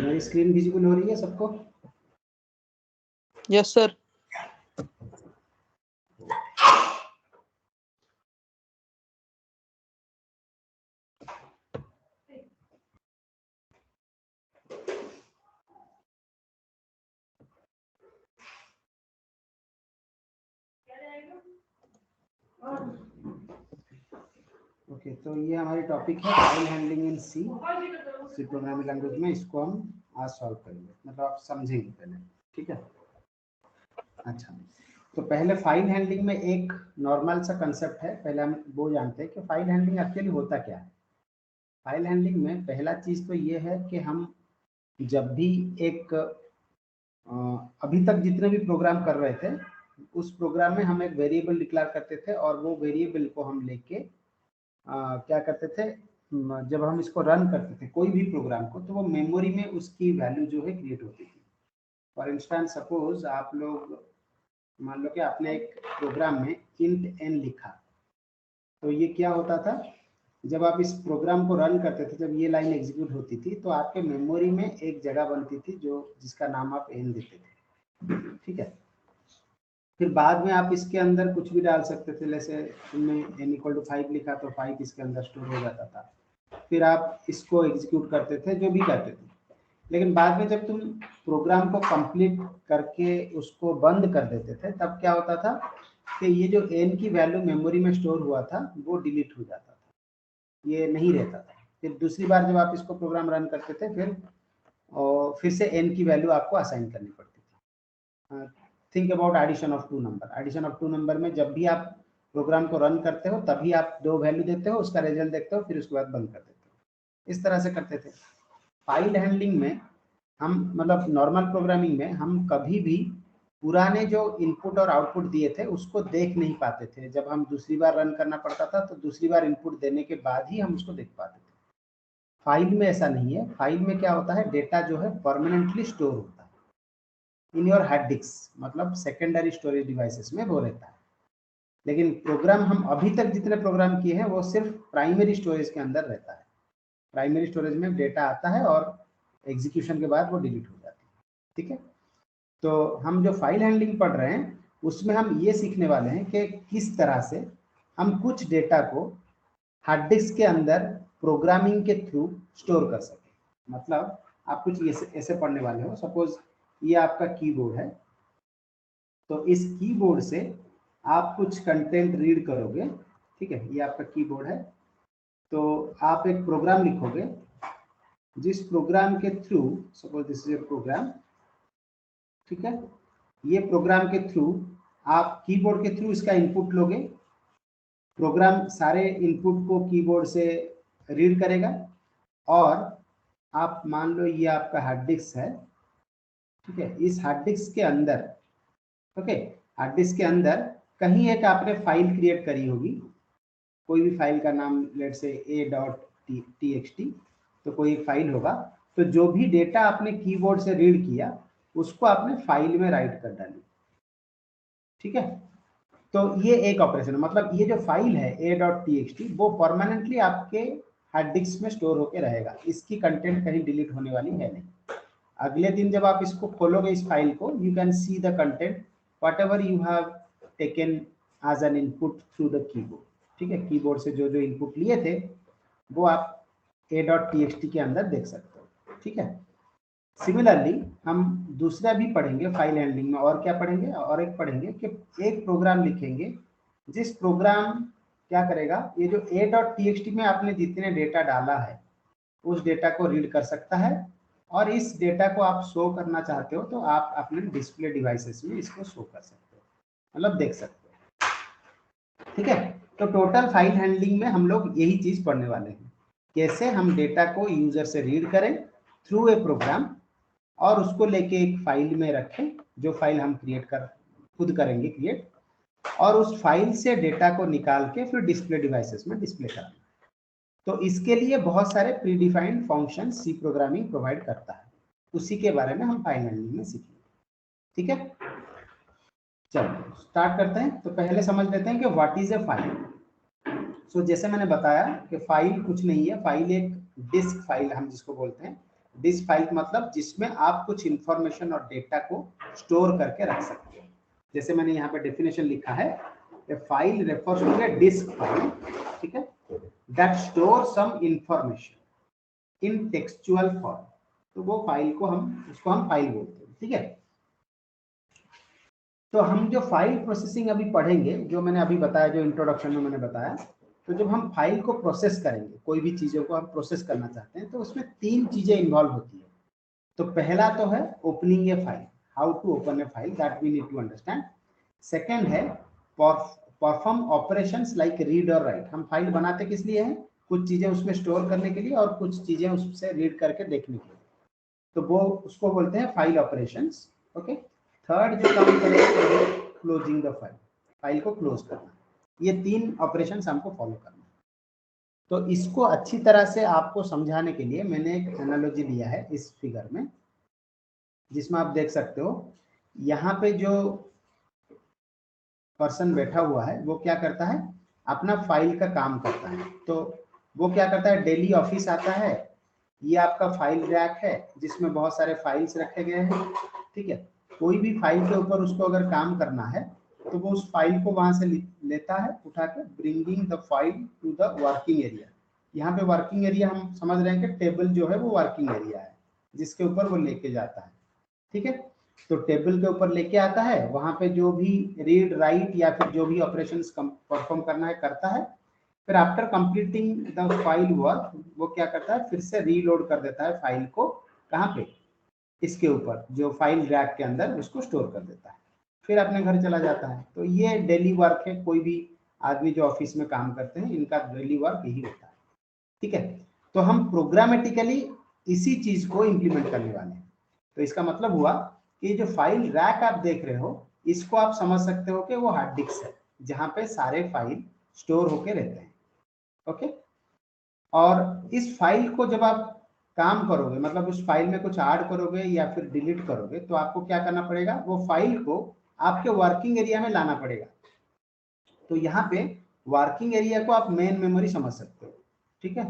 मेरी screen visible हो रही है सबको? Yes sir. ओके, तो ये हमारी टॉपिक है file handling in C programming language में। इसको हम आज सॉल्व करेंगे, मतलब आप समझेंगे पहले, ठीक है। अच्छा, तो पहले फाइल हैंडलिंग में एक नॉर्मल सा कंसेप्ट है, पहले हम वो जानते हैं कि फाइल हैंडलिंग एक्चुअली होता क्या है। फाइल हैंडलिंग में पहला चीज़ तो ये है कि हम जब भी एक अभी तक जितने भी प्रोग्राम कर रहे थे उस प्रोग्राम में हम एक वेरिएबल डिक्लेयर करते थे और वो वेरिएबल को हम लेके क्या करते थे, जब हम इसको रन करते थे कोई भी प्रोग्राम को, तो वो मेमोरी में उसकी वैल्यू जो है क्रिएट होती थी। फॉर इंस्टेंस सपोज आप लोग मान लो कि आपने एक प्रोग्राम में इंट n लिखा, तो ये क्या होता था, जब आप इस प्रोग्राम को रन करते थे, जब ये लाइन एग्जीक्यूट होती थी तो आपके मेमोरी में एक जगह बनती थी जो जिसका नाम आप n देते थे, ठीक है। फिर बाद में आप इसके अंदर कुछ भी डाल सकते थे, जैसे तुमने n = 5 लिखा तो 5 इसके अंदर स्टोर हो जाता था। फिर आप इसको एग्जीक्यूट करते थे, जो भी करते थे। लेकिन बाद में जब तुम प्रोग्राम को कंप्लीट करके उसको बंद कर देते थे, तब क्या होता था कि ये जो n की वैल्यू मेमोरी में स्टोर हुआ था वो डिलीट हो जाता था, ये नहीं रहता था। फिर दूसरी बार जब आप इसको प्रोग्राम रन करते थे, फिर से n की वैल्यू आपको असाइन करनी पड़ती थी। Think about addition of two number. Addition of two number में जब भी आप प्रोग्राम को रन करते हो तभी आप दो वैल्यू देते हो, उसका रिजल्ट देखते हो, फिर उसके बाद बंद कर देते हो। इस तरह से करते थे। फाइल हैंडलिंग में हम, मतलब नॉर्मल प्रोग्रामिंग में हम कभी भी पुराने जो इनपुट और आउटपुट दिए थे उसको देख नहीं पाते थे। जब हम दूसरी बार रन करना पड़ता था तो दूसरी बार इनपुट देने के बाद ही हम उसको देख पाते थे। फाइल में ऐसा नहीं है। फाइल में क्या होता है, डेटा जो है परमानेंटली स्टोर होता है इन योर हार्ड डिस्क, मतलब सेकेंडरी स्टोरेज डिवाइसेस में वो रहता है। लेकिन प्रोग्राम हम अभी तक जितने प्रोग्राम किए हैं वो सिर्फ प्राइमरी स्टोरेज के अंदर रहता है। प्राइमरी स्टोरेज में डेटा आता है और एग्जीक्यूशन के बाद वो डिलीट हो जाती है, ठीक है। तो हम जो फाइल हैंडलिंग पढ़ रहे हैं उसमें हम ये सीखने वाले हैं कि किस तरह से हम कुछ डेटा को हार्ड डिस्क के अंदर प्रोग्रामिंग के थ्रू स्टोर कर सकें। मतलब आप कुछ ऐसे पढ़ने वाले हो, सपोज ये आपका कीबोर्ड है, तो इस कीबोर्ड से आप कुछ कंटेंट रीड करोगे, ठीक है। ये आपका कीबोर्ड है, तो आप एक प्रोग्राम लिखोगे जिस प्रोग्राम के थ्रू, suppose this is a program, ठीक है। ये प्रोग्राम के थ्रू आप कीबोर्ड के थ्रू इसका इनपुट लोगे, प्रोग्राम सारे इनपुट को कीबोर्ड से रीड करेगा और आप मान लो ये आपका हार्ड डिस्क है, ठीक है। इस हार्ड डिस्क के अंदर, ओके, हार्ड डिस्क के अंदर कहीं एक आपने फाइल क्रिएट करी होगी, कोई भी फाइल का नाम लेट से a.txt, तो कोई एक फाइल होगा। तो जो भी डेटा आपने कीबोर्ड से रीड किया उसको आपने फाइल में राइट कर डाली, ठीक है। तो ये एक ऑपरेशन है, मतलब ये जो फाइल है a.txt वो परमानेंटली आपके हार्ड डिस्क में स्टोर होकर रहेगा, इसकी कंटेंट कहीं डिलीट होने वाली है नहीं। अगले दिन जब आप इसको खोलोगे इस फाइल को, you can see the content whatever you have taken as an input through the keyboard, ठीक है। कीबोर्ड से जो जो इनपुट लिए थे वो आप a.txt के अंदर देख सकते हो, ठीक है। सिमिलरली हम दूसरा भी पढ़ेंगे फाइल हैंडलिंग में। और क्या पढ़ेंगे, और एक पढ़ेंगे कि एक प्रोग्राम लिखेंगे जिस प्रोग्राम क्या करेगा, ये जो a.txt में आपने जितने डेटा डाला है उस डेटा को रीड कर सकता है और इस डेटा को आप शो करना चाहते हो तो आप अपने डिस्प्ले डिवाइसेस में इसको शो कर सकते हो, मतलब देख सकते हो, ठीक है। तो टोटल फाइल हैंडलिंग में हम लोग यही चीज पढ़ने वाले हैं, कैसे हम डेटा को यूजर से रीड करें थ्रू ए प्रोग्राम और उसको लेके एक फाइल में रखें, जो फाइल हम खुद करेंगे क्रिएट, और उस फाइल से डेटा को निकाल के फिर डिस्प्ले डिवाइसेस में डिस्प्ले करना। तो इसके लिए बहुत सारे predefined function C programming provide करता है, उसी के बारे में हम फाइल हैंडलिंग में सीखेंगे, ठीक है। चलो स्टार्ट करते हैं। तो पहले समझ लेते हैं कि व्हाट इज ए फाइल। सो जैसे मैंने बताया कि फाइल कुछ नहीं है, फाइल एक डिस्क फाइल हम जिसको बोलते हैं, डिस्क फाइल मतलब जिसमें आप कुछ इंफॉर्मेशन और डेटा को स्टोर करके रख सकते हो। जैसे मैंने यहाँ पे डेफिनेशन लिखा है, a file refers to a disk file, ठीक है, that store some information in textual form. तो वो फाइल को उसको हम फाइल बोलते हैं, ठीक है। तो हम जो फाइल प्रोसेसिंग अभी पढ़ेंगे, जो मैंने अभी बताया, जो इंट्रोडक्शन में मैंने बताया, तो जब हम फाइल को प्रोसेस करेंगे, कोई भी चीजों को हम प्रोसेस करना चाहते हैं, तो उसमें 3 चीजें इन्वॉल्व होती है। तो पहला तो है opening a file, how to open a file, that we need to understand. Second है परफॉर्म ऑपरेशंस लाइक रीड और राइट। हम फाइल बनाते किस लिए हैं? कुछ चीजें उसमें स्टोर करने के लिए और कुछ चीजें उससे रीड करके देखने के लिए, तो वो उसको बोलते हैं फाइल ऑपरेशंस, ओके। थर्ड जो काम करेंगे, क्लोजिंग द फाइल, फाइल को क्लोज करना। ये 3 ऑपरेशंस हमको फॉलो करना। तो इसको अच्छी तरह से आपको समझाने के लिए मैंने एक एनालॉजी लिया है इस फिगर में, जिसमें आप देख सकते हो यहाँ पे जो पर्सन बैठा हुआ है वो क्या करता है, अपना फाइल का काम करता है। तो वो क्या करता है, डेली ऑफिस आता है, ये आपका फाइल रैक है जिसमें बहुत सारे फाइल्स रखे गए हैं, ठीक है। कोई भी फाइल के ऊपर उसको अगर काम करना है तो वो उस फाइल को वहां से लेता है उठा के, bringing the file to the working area. यहाँ पे वर्किंग एरिया हम समझ रहे हैं कि टेबल जो है वो वर्किंग एरिया है जिसके ऊपर वो लेके जाता है, ठीक है। तो टेबल के ऊपर लेके आता है, वहां पे जो भी रीड राइट या फिर जो भी ऑपरेशंस परफॉर्म करना है करता है। फिर after completing the file work वो क्या करता है, फिर से रीलोड कर देता है फाइल को, कहाँ पे, इसके ऊपर जो फाइल रैक के अंदर उसको स्टोर कर देता है, फिर अपने घर चला जाता है। तो ये डेली वर्क है, कोई भी आदमी जो ऑफिस में काम करते हैं इनका डेली वर्क यही होता है, ठीक है। तो हम प्रोग्रामेटिकली इसी चीज को इंप्लीमेंट करने वाले हैं। तो इसका मतलब हुआ कि जो फाइल रैक आप देख रहे हो, इसको आप समझ सकते हो कि वो हार्ड डिस्क है जहां पे सारे फाइल स्टोर होके रहते हैं, ओके। और इस फाइल को जब आप काम करोगे, मतलब उस फाइल में कुछ ऐड करोगे या फिर डिलीट करोगे, तो आपको क्या करना पड़ेगा, वो फाइल को आपके वर्किंग एरिया में लाना पड़ेगा। तो यहाँ पे वर्किंग एरिया को आप मेन मेमोरी समझ सकते हो, ठीक है।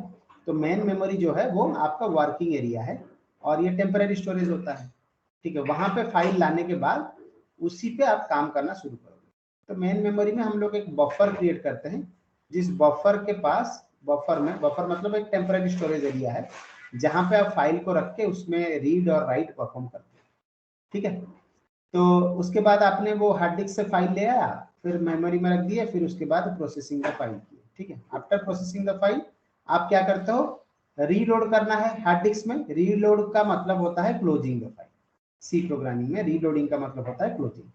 तो मेन मेमोरी जो है वो आपका वर्किंग एरिया है और ये टेम्पररी स्टोरेज होता है, ठीक है। वहां पे फाइल लाने के बाद उसी पे आप काम करना शुरू करोगे। तो मेन मेमोरी में हम लोग एक बफर क्रिएट करते हैं, जिस बफर के पास, बफर मतलब एक टेम्पररी स्टोरेज एरिया है जहां पे आप फाइल को रख के उसमें रीड और राइट परफॉर्म करते हैं, ठीक है। तो उसके बाद आपने वो हार्ड डिस्क से फाइल ले आया, फिर मेमोरी में रख दिए, फिर उसके बाद प्रोसेसिंग द फाइल की, ठीक है। आफ्टर प्रोसेसिंग द फाइल आप क्या करते हो, रीलोड करना है हार्ड डिस्क में। रीलोड का मतलब होता है closing the file. C programming में रीलोडिंग का मतलब होता है क्लोजिंग।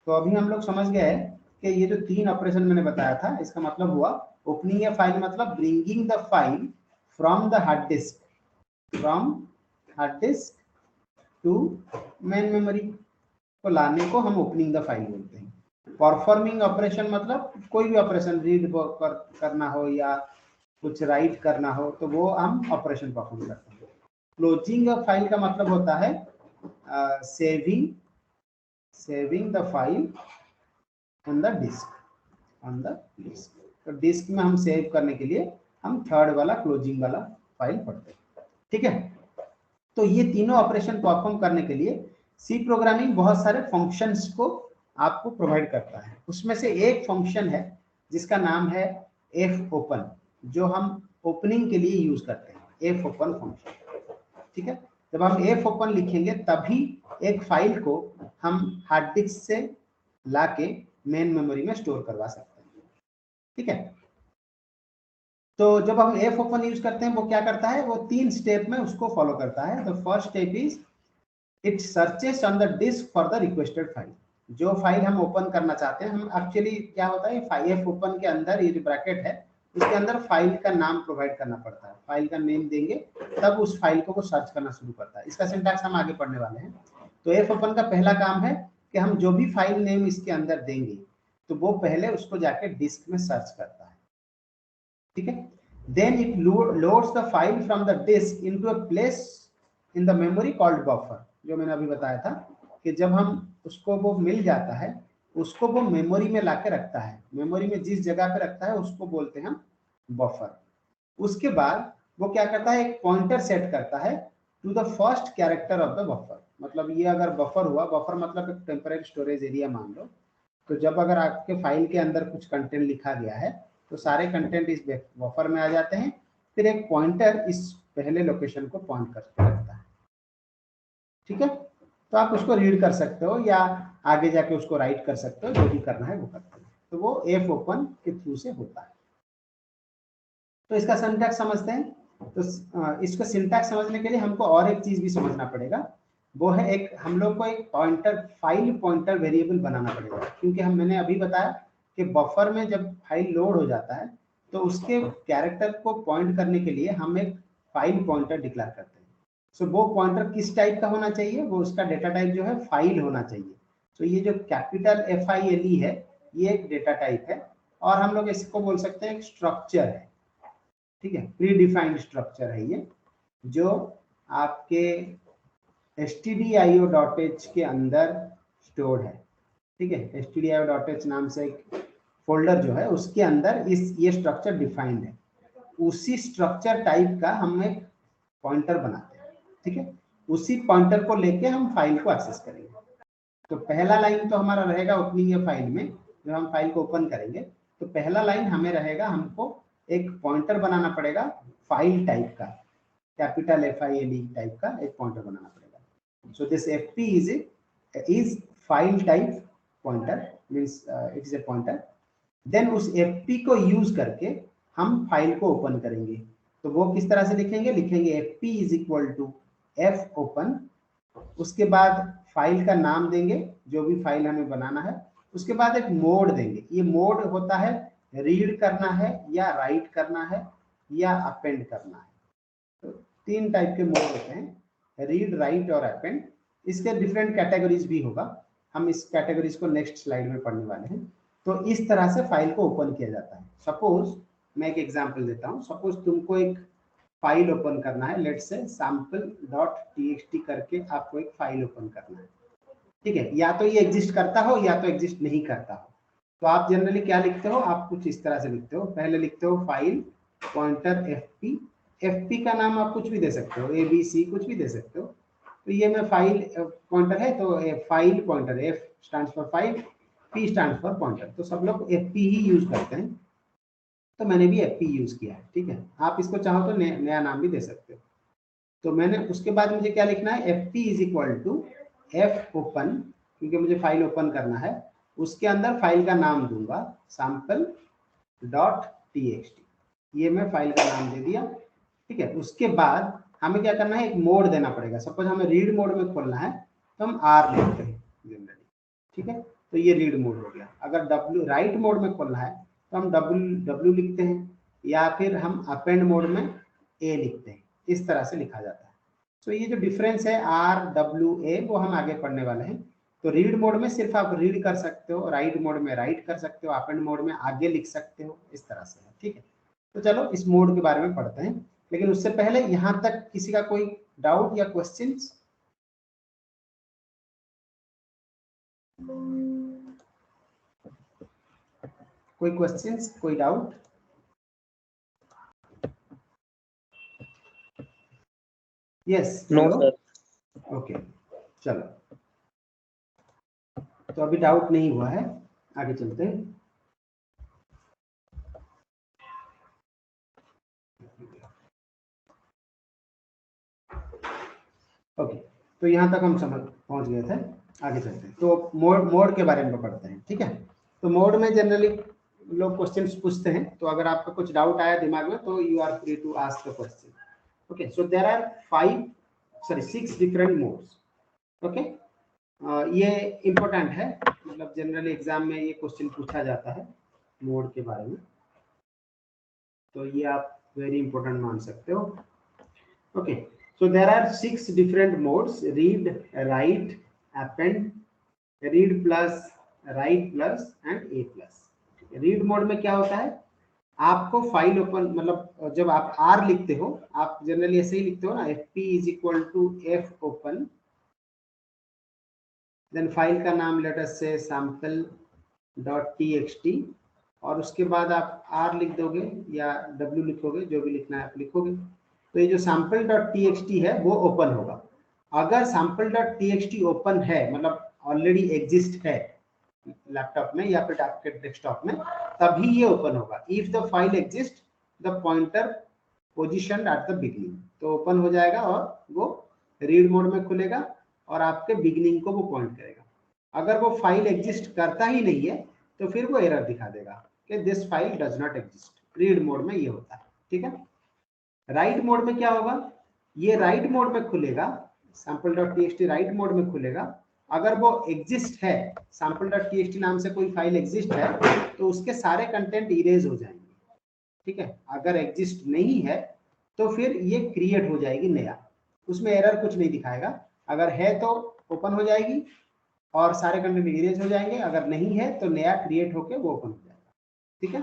तो अभी हम लोग समझ गए कि ये जो 3 ऑपरेशन मैंने बताया था, इसका मतलब हुआ ओपनिंग ए फाइल मतलब bringing the file from the hard disk, from hard disk to main memory को लाने को हम ओपनिंग द फाइल बोलते हैं। परफॉर्मिंग ऑपरेशन मतलब कोई भी ऑपरेशन, रीड करना हो या कुछ राइट करना हो, तो वो हम ऑपरेशन परफॉर्म करते हैं। क्लोजिंग द फाइल का मतलब होता है saving the file on the disk, तो डिस्क में हम सेव करने के लिए हम थर्ड वाला क्लोजिंग वाला फाइल पढ़ते हैं, ठीक है। तो ये तीनों ऑपरेशन परफॉर्म करने के लिए सी प्रोग्रामिंग बहुत सारे फंक्शंस को आपको प्रोवाइड करता है। उसमें से एक फंक्शन है जिसका नाम है एफ ओपन, जो हम ओपनिंग के लिए यूज करते हैं, एफ ओपन फंक्शन, ठीक है। जब हम एफ ओपन लिखेंगे तभी एक फाइल को हम हार्ड डिस्क से लाके मेन मेमोरी में स्टोर करवा सकते हैं, ठीक है। तो जब हम एफ ओपन यूज करते हैं वो क्या करता है, वो 3 स्टेप में उसको फॉलो करता है। The first step is it searches on the disk for the requested file. जो फाइल हम ओपन करना चाहते हैं, हम एक्चुअली क्या होता है, एफ ओपन के अंदर ये जो ब्रैकेट है उसके अंदर फाइल का नाम प्रोवाइड करना पड़ता है। फाइल का नेम देंगे तब उस फाइल को वो सर्च करना शुरू करता है। इसका सिंटैक्स हम आगे पढ़ने वाले हैं। तो एफ ओपन का पहला काम है कि हम जो भी फाइल नेम इसके अंदर देंगे तो वो पहले उसको जाके डिस्क में सर्च करता है, ठीक है। Then it loads the file from the disk into a place in the memory called buffer. जो मैंने अभी बताया था कि जब हम उसको वो मिल जाता है, उसको वो मेमोरी में लाके रखता है। मेमोरी में जिस जगह पे रखता है उसको बोलते हैं हम बफर। उसके बाद वो क्या करता है, एक पॉइंटर सेट करता है to the first character of the buffer. मतलब ये अगर बफर हुआ, बफर मतलब एक टेम्पररी स्टोरेज एरिया मान लो, तो जब अगर आपके फाइल के अंदर कुछ कंटेंट लिखा गया है तो सारे कंटेंट इस बफर में आ जाते हैं, फिर एक पॉइंटर इस पहले लोकेशन को पॉइंट करके रखता है। ठीक है, तो आप उसको रीड कर सकते हो या आगे जाके उसको राइट कर सकते हो, जो भी करना है वो करते हैं। तो वो एफ ओपन के थ्रू से होता है। तो इसका सिंटैक्स समझते हैं। तो इसको सिंटैक्स समझने के लिए हमको और एक चीज भी समझना पड़ेगा, वो है एक हम लोग को एक पॉइंटर, फाइल पॉइंटर वेरिएबल बनाना पड़ेगा। क्योंकि मैंने अभी बताया कि बफर में जब फाइल लोड हो जाता है तो उसके कैरेक्टर को पॉइंट करने के लिए हम एक फाइल पॉइंटर डिक्लेयर करते हैं। सो वो पॉइंटर किस टाइप का होना चाहिए, वो उसका डेटा टाइप जो है फाइल होना चाहिए। तो ये जो कैपिटल FILE है, ये एक डेटा टाइप है, और हम लोग इसको बोल सकते हैं एक स्ट्रक्चर है। ठीक है, प्री डिफाइंड स्ट्रक्चर है ये, जो आपके stdio.h के अंदर स्टोर्ड है। ठीक है, stdio.h नाम से एक फोल्डर जो है उसके अंदर ये स्ट्रक्चर डिफाइंड है। उसी स्ट्रक्चर टाइप का हम एक पॉइंटर बनाते हैं। ठीक है, उसी पॉइंटर को लेके हम फाइल को एक्सेस करेंगे। तो पहला लाइन तो हमारा रहेगा ओपनिंग ए फाइल में, जब हम फाइल को ओपन करेंगे तो पहला लाइन हमें रहेगा, हमको एक पॉइंटर बनाना पड़ेगा फाइल टाइप का, कैपिटल FILE टाइप का एक पॉइंटर बनाना पड़ेगा। So this FP is file type pointer, means it is a pointer. Then उस FP को यूज करके हम फाइल को ओपन करेंगे। तो वो किस तरह से लिखेंगे, FP is equal to F open, उसके बाद फाइल का नाम देंगे जो भी फाइल हमें बनाना है, उसके बाद एक मोड देंगे। ये मोड होता है रीड करना है या राइट करना है या अपेंड करना है। तो 3 टाइप के मोड होते हैं, रीड, राइट और अपेंड। इसके डिफरेंट कैटेगरीज भी होगा, हम इस कैटेगरीज को नेक्स्ट स्लाइड में पढ़ने वाले हैं। तो इस तरह से फाइल को ओपन किया जाता है। सपोज मैं एक एग्जांपल देता हूँ, सपोज तुमको एक फाइल ओपन करना है, लेट्स से sample.txt करके आपको एक फाइल ओपन करना है। ठीक है, या तो ये एग्जिस्ट करता हो या तो एग्जिस्ट नहीं करता हो। तो आप जनरली क्या लिखते हो, आप कुछ इस तरह से लिखते हो, पहले लिखते हो फाइल पॉइंटर FP का नाम आप कुछ भी दे सकते हो, ABC कुछ भी दे सकते हो। तो ये मैं फाइल पॉइंटर है तो file pointer, F stands for file, P stands for pointer, तो सब लोग FP ही यूज करते हैं, तो मैंने भी FP यूज किया है। ठीक है, आप इसको चाहो तो नया नाम भी दे सकते हो। तो मैंने उसके बाद मुझे क्या लिखना है, FP is equal to F open, क्योंकि मुझे फाइल ओपन करना है, उसके अंदर फाइल का नाम दूंगा sample.txt, ये मैं फाइल का नाम दे दिया। ठीक है, उसके बाद हमें क्या करना है, एक मोड देना पड़ेगा। सपोज हमें रीड मोड में खोलना है तो हम R लिखते हैं जनरली। ठीक है, तो ये रीड मोड हो गया। अगर W राइट मोड में खोलना है तो हम W लिखते हैं, या फिर हम अपेंड मोड में A लिखते हैं। इस तरह से लिखा जाता है। तो ये जो डिफरेंस है RWA वो हम आगे पढ़ने वाले हैं। तो रीड मोड में सिर्फ आप रीड कर सकते हो, राइट मोड में राइट कर सकते हो, अपेंड मोड में आगे लिख सकते हो, इस तरह से है। ठीक है, तो चलो इस मोड के बारे में पढ़ते हैं, लेकिन उससे पहले यहाँ तक किसी का कोई डाउट या क्वेश्चंस? कोई क्वेश्चंस, कोई doubt? Yes, no hello, sir. Okay, चलो, तो अभी डाउट नहीं हुआ है, आगे चलते हैं। ओके, तो यहाँ तक हम समझ पहुँच गए थे, आगे चलते हैं। तो मोड के बारे में पढ़ते हैं। ठीक है, तो मोड में जनरली लोग क्वेश्चंस पूछते हैं, तो अगर आपका कुछ डाउट आया दिमाग में तो you are free to ask the question. Okay, so there are 6 different modes. Okay, ये इम्पोर्टेंट है, मतलब जनरली एग्जाम में ये क्वेश्चन पूछा जाता है मोड के बारे में, तो ये आप वेरी इंपॉर्टेंट मान सकते हो। Okay, so there are 6 different modes: read, write, append, read plus, write plus and A plus। Read mode में क्या होता है, आपको फाइल ओपन, मतलब जब आप R लिखते हो, आप जनरली ऐसे ही लिखते हो ना, FP is equal to F open, then file का नाम लेट अस से sample.txt, और उसके बाद आप R लिख दोगे या W लिखोगे, जो भी लिखना है आप लिखोगे। तो ये जो sample.txt है वो ओपन होगा। अगर sample.txt ओपन है मतलब ऑलरेडी एग्जिस्ट है लैपटॉप में या फिर आपके डेस्कटॉप में, तभी ये ओपन होगा। If the file exist the pointer position at the beginning, तो ओपन हो जाएगा और वो रीड मोड में खुलेगा और आपके बिगनिंग को वो पॉइंट करेगा। अगर वो फाइल एग्जिस्ट करता ही नहीं है तो फिर वो एरर दिखा देगा कि this file does not exist. Read mode में ये होता है, ठीक है। राइट मोड में क्या होगा, ये राइट मोड में खुलेगा, sample.txt राइट मोड में खुलेगा। अगर वो एग्जिस्ट है, sample.txt नाम से कोई फाइल एग्जिस्ट है तो उसके सारे कंटेंट इरेज हो जाएंगे, ठीक है। अगर एग्जिस्ट नहीं है तो फिर ये क्रिएट हो जाएगी नया, उसमें एरर कुछ नहीं दिखाएगा। अगर है तो ओपन हो जाएगी और सारे कंटेंट इरेज हो जाएंगे, अगर नहीं है तो नया क्रिएट होके वो ओपन हो जाएगा, ठीक है।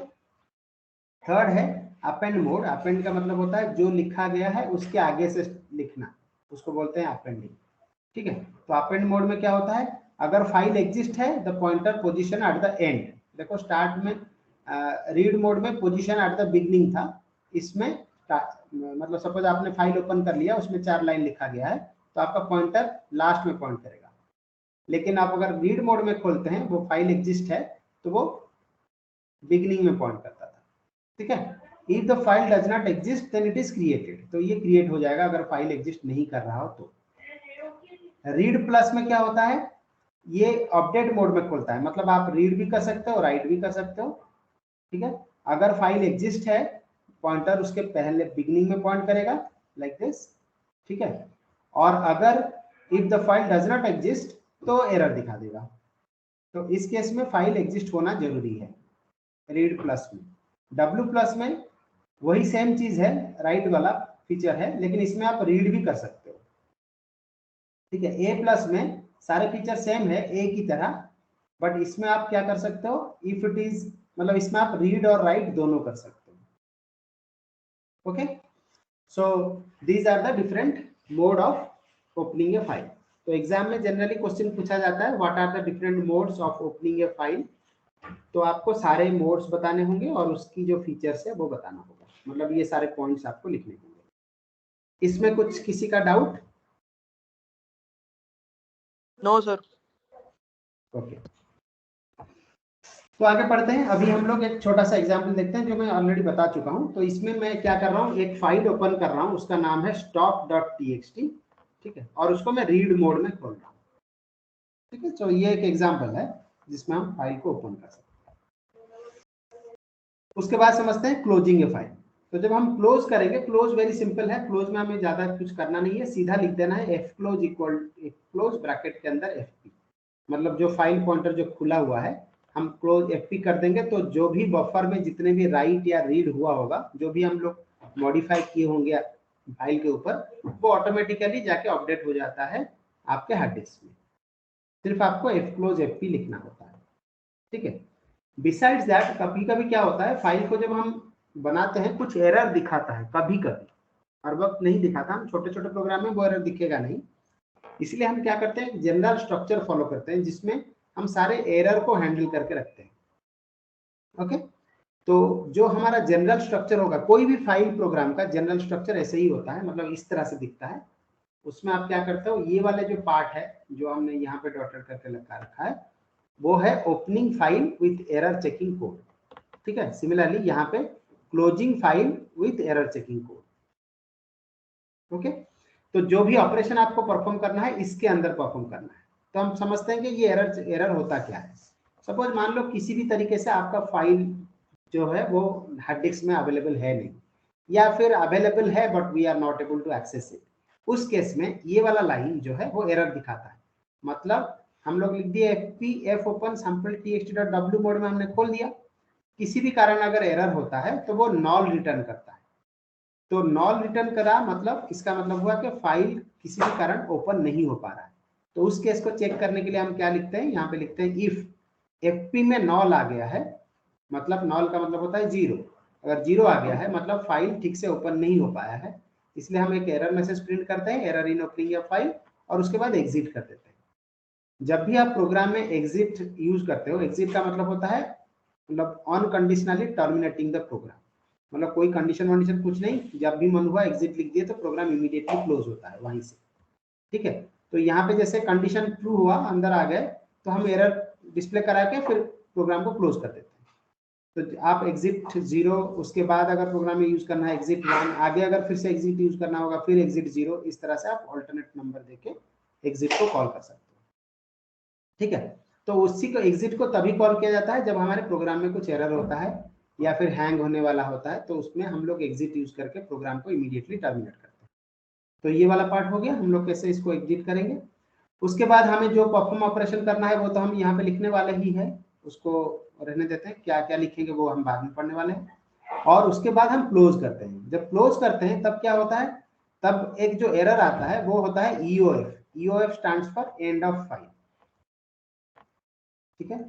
थर्ड है अपेंड मोड। अपेंड का मतलब होता है जो लिखा गया है उसके आगे से लिखना, उसको बोलते हैं अपेंडिंग, ठीक है। तो अपेंड मोड में क्या होता है, अगर फाइल एग्जिस्ट है the pointer position at the end. देखो स्टार्ट में रीड मोड में पोजीशन एट द बिगनिंग था, इसमें मतलब सपोज आपने फाइल ओपन कर लिया, उसमें 4 लाइन लिखा गया है तो आपका पॉइंटर लास्ट में पॉइंट करेगा। लेकिन आप अगर रीड मोड में खोलते हैं, वो फाइल एग्जिस्ट है तो वो बिगनिंग में पॉइंट करता था, ठीक है। If the file does not exist then it is created, तो ये क्रिएट हो जाएगा अगर फाइल एग्जिस्ट नहीं कर रहा हो तो। रीड प्लस में क्या होता है, ये अपडेट मोड में खोलता है, मतलब आप रीड भी कर सकते हो राइट भी कर सकते हो, ठीक है। अगर फाइल एग्जिस्ट है पॉइंटर उसके पहले बिगनिंग में पॉइंट करेगा लाइक दिस, ठीक है। और अगर if the file does not exist तो एरर दिखा देगा। तो इस केस में फाइल एग्जिस्ट होना जरूरी है रीड प्लस में। डब्ल्यू प्लस में वही सेम चीज है, राइट वाला फीचर है, लेकिन इसमें आप रीड भी कर सकते हो, ठीक है। ए प्लस में सारे फीचर सेम है ए की तरह, बट इसमें आप क्या कर सकते हो, इफ इट इज मतलब इसमें आप रीड और राइट दोनों कर सकते हो, okay. So these are the different mode of opening a file. तो एग्जाम में जनरली क्वेश्चन पूछा जाता है what are the different modes of opening a file. तो आपको सारे मोड्स बताने होंगे और उसकी जो फीचर्स है वो बताना होगा, मतलब ये सारे पॉइंट्स आपको लिखने होंगे। इसमें कुछ किसी का डाउट? No sir. ओके, तो आगे पढ़ते हैं। अभी हम लोग एक छोटा सा एग्जांपल देखते हैं जो मैं ऑलरेडी बता चुका हूं। तो इसमें मैं क्या कर रहा हूं, एक फाइल ओपन कर रहा हूं, उसका नाम है stop.txt, ठीक है, और उसको मैं रीड मोड में खोल रहा हूं, ठीक है। तो ये एक एग्जांपल है जिसमें हम फाइल को ओपन कर सकते हैं। उसके बाद समझते हैं क्लोजिंग ए फाइल। तो जब हम क्लोज करेंगे, क्लोज वेरी सिंपल है, क्लोज में हमें ज्यादा कुछ करना नहीं है, सीधा लिख देना है F close equal close bracket के अंदर एफपी, मतलब जो फाइल पॉइंटर जो खुला हुआ है हम क्लोज एफपी कर देंगे, तो जो भी बफर में जितने भी राइट या रीड हुआ होगा, जो भी हम लोग मॉडिफाई किए होंगे फाइल के ऊपर, वो ऑटोमेटिकली जाके अपडेट हो जाता है आपके हार्ड डिस्क में। सिर्फ आपको एफ क्लोज एफपी लिखना होता है, ठीक है। बिसाइड्स दैट कभी कभी क्या होता है, फाइल को जब हम बनाते हैं कुछ एरर दिखाता है, कभी कभी, हर वक्त नहीं दिखाता, हम छोटे छोटे प्रोग्राम में वो एरर दिखेगा नहीं, इसलिए हम क्या करते हैं, जनरल स्ट्रक्चर फॉलो करते हैं जिसमें हम सारे एरर को हैंडल करके रखते हैं, ओके। तो जो हमारा जनरल स्ट्रक्चर होगा, कोई भी फाइल प्रोग्राम का जनरल स्ट्रक्चर ऐसे ही होता है, मतलब इस तरह से दिखता है। उसमें आप क्या करते हो, ये वाले जो पार्ट है जो हमने यहाँ पे डॉटेड करके लगा रखा है, वो है opening file with error checking code, ठीक है। सिमिलरली यहाँ पे closing file with error checking code, okay. तो जो भी ऑपरेशन आपको परफॉर्म करना है इसके अंदर परफॉर्म करना है। तो हम समझते हैं कि ये एरर होता क्या है। सपोज मान लो किसी भी तरीके से आपका फाइल जो है वो हार्ड डिस्क में अवेलेबल है नहीं, या फिर अवेलेबल है but we are not able to access it, उस केस में ये वाला लाइन जो है वो एरर दिखाता है। मतलब हम लोग लिख दिए fp f open sample txt.w mode में हमने खोल दिया, किसी भी कारण अगर एरर होता है तो वो नॉल रिटर्न करता है। तो नॉल रिटर्न करा मतलब इसका मतलब हुआ कि फाइल किसी भी कारण ओपन नहीं हो पा रहा है। तो उस केस को चेक करने के लिए हम क्या लिखते हैं, यहाँ पे लिखते हैं इफ fp में नॉल आ गया है, मतलब नॉल का मतलब होता है जीरो, अगर जीरो आ गया है मतलब फाइल ठीक से ओपन नहीं हो पाया है, इसलिए हम एक एरर मैसेज प्रिंट करते हैं, error in opening a file, और उसके बाद एग्जिट कर देते हैं। जब भी आप प्रोग्राम में एग्जिट यूज करते हो, एग्जिट का मतलब होता है मतलब अनकंडीशनली टर्मिनेटिंग द प्रोग्राम, मतलब कोई कंडीशन वंडीशन कुछ नहीं, जब भी मन हुआ एग्जिट लिख दिए तो प्रोग्राम इमीडिएटली क्लोज होता है वहीं से। ठीक है, तो यहाँ पे जैसे कंडीशन ट्रू हुआ, अंदर आ गए, तो हम एरर डिस्प्ले करा के फिर प्रोग्राम को क्लोज कर देते हैं। तो आप एग्जिट 0, उसके बाद अगर प्रोग्राम में यूज करना है एग्जिट 1, आगे अगर फिर से एग्जिट यूज करना होगा फिर एग्जिट 0, इस तरह से आप ऑल्टरनेट नंबर देके एग्जिट को कॉल कर सकते हो। ठीक है, तो उसी को एग्जिट को तभी कॉल किया जाता है जब हमारे प्रोग्राम में कुछ एरर होता है या फिर हैंग होने वाला होता है, तो उसमें हम लोग एग्जिट यूज करके प्रोग्राम को इमीडिएटली टर्मिनेट करते हैं। तो ये वाला पार्ट हो गया, हम लोग कैसे इसको एग्जिट करेंगे। उसके बाद हमें जो परफॉर्म ऑपरेशन करना है वो तो हम यहाँ पे लिखने वाले ही है, उसको रहने देते हैं, क्या क्या लिखेंगे वो हम बाद में पढ़ने वाले हैं। और उसके बाद हम क्लोज करते हैं। जब क्लोज करते हैं तब क्या होता है, तब एक जो एरर आता है वो होता है EOF। EOF stands for end of file. ठीक है,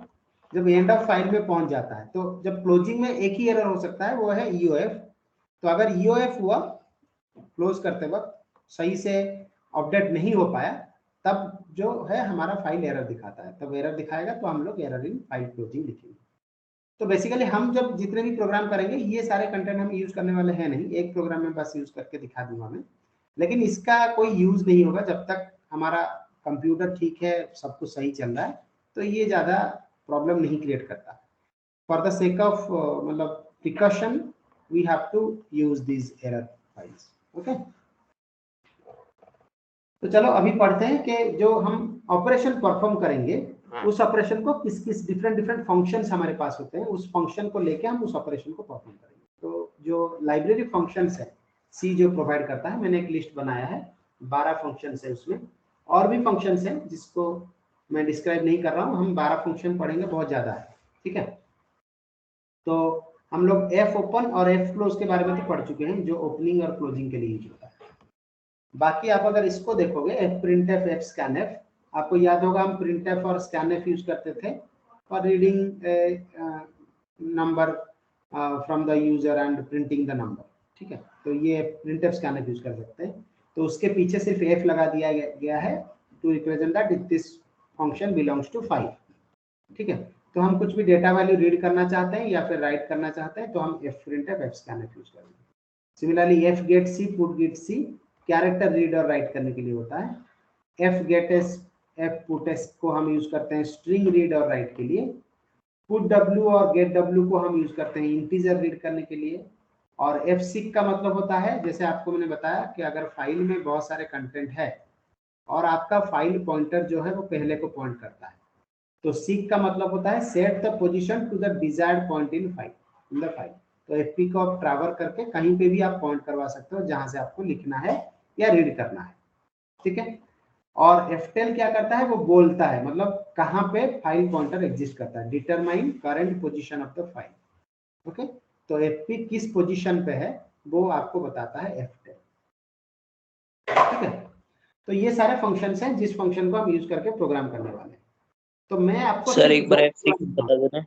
जब एंड ऑफ फाइल में पहुंच जाता है, तो जब क्लोजिंग में एक ही एरर हो सकता है, वो है EOF। तो अगर EOF हुआ क्लोज करते वक्त, सही से अपडेट नहीं हो पाया, तब जो है हमारा फाइल एरर दिखाता है, तब एरर दिखाएगा तो हम लोग एरर इन फाइल क्लोजिंग लिखेंगे। तो बेसिकली हम जब जितने भी प्रोग्राम करेंगे ये सारे कंटेंट हम यूज करने वाले हैं नहीं, एक प्रोग्राम में बस यूज करके दिखा दूंगा मैं, लेकिन इसका कोई यूज नहीं होगा जब तक हमारा कंप्यूटर ठीक है, सब कुछ सही चल रहा है, तो ये ज्यादा प्रॉब्लम नहीं क्रिएट करता। फॉर द सेक ऑफ मतलब precaution we have to use this error files. Okay, तो चलो अभी पढ़ते हैं कि जो हम ऑपरेशन परफॉर्म करेंगे उस ऑपरेशन को किस किस डिफरेंट फंक्शंस हमारे पास होते हैं, उस फंक्शन को लेके हम उस ऑपरेशन को परफॉर्म करेंगे। तो जो लाइब्रेरी फंक्शंस है सी जो प्रोवाइड करता है, मैंने एक लिस्ट बनाया है, 12 फंक्शंस है उसमें, और भी फंक्शंस हैं जिसको मैं डिस्क्राइब नहीं कर रहा हूँ, हम 12 फंक्शन पढ़ेंगे, बहुत ज्यादा है। ठीक है, तो हम लोग एफ ओपन और एफ क्लोज के बारे में तो पढ़ चुके हैं, जो ओपनिंग और क्लोजिंग के लिए यूज होता है। बाकी आप अगर इसको देखोगे F print F, F scan F, आपको याद होगा हम प्रिंट एफ और स्कैन एफ यूज करते थे for reading number from the user and printing the number. ठीक है, तो ये print F scan F use कर सकते हैं। तो उसके पीछे सिर्फ एफ लगा दिया गया है to represent that this function belongs to 5। ठीक है, तो हम कुछ भी डेटा वैल्यू रीड करना चाहते हैं या फिर राइट करना चाहते हैं तो हम F print F, F scan F use करेंगे। Similarly F get C, put get C character read और राइट करने के लिए होता है। F get S, F put S को हम यूज करते हैं स्ट्रिंग रीड और राइट के लिए। पुट डब्ल्यू और गेट डब्ल्यू को हम यूज करते हैं इंटीजर रीड करने के लिए। और एफ सीक का मतलब होता है, जैसे आपको मैंने बताया कि अगर फाइल में बहुत सारे कंटेंट है और आपका फाइल पॉइंटर जो है वो पहले को पॉइंट करता है, तो सीक का मतलब होता है set the position to the desired point in the file. तो एफपी को आप ट्रैवल करके कहीं पे भी आप पॉइंट करवा सकते हो जहां से आपको लिखना है या रीड करना है। ठीक है, और एफटेल क्या करता है, वो बोलता है मतलब कहां पे फाइल पॉइंटर एग्जिस्ट करता है, determine current position of the file. Okay, तो एफपी किस पोजीशन पे है वो आपको बताता है एफटेल। ठीक है, तो ये सारे फंक्शंस हैं जिस फंक्शन को हम यूज करके प्रोग्राम करने वाले हैं। तो मैं आपको सर एक बार एफ सीक बता देना।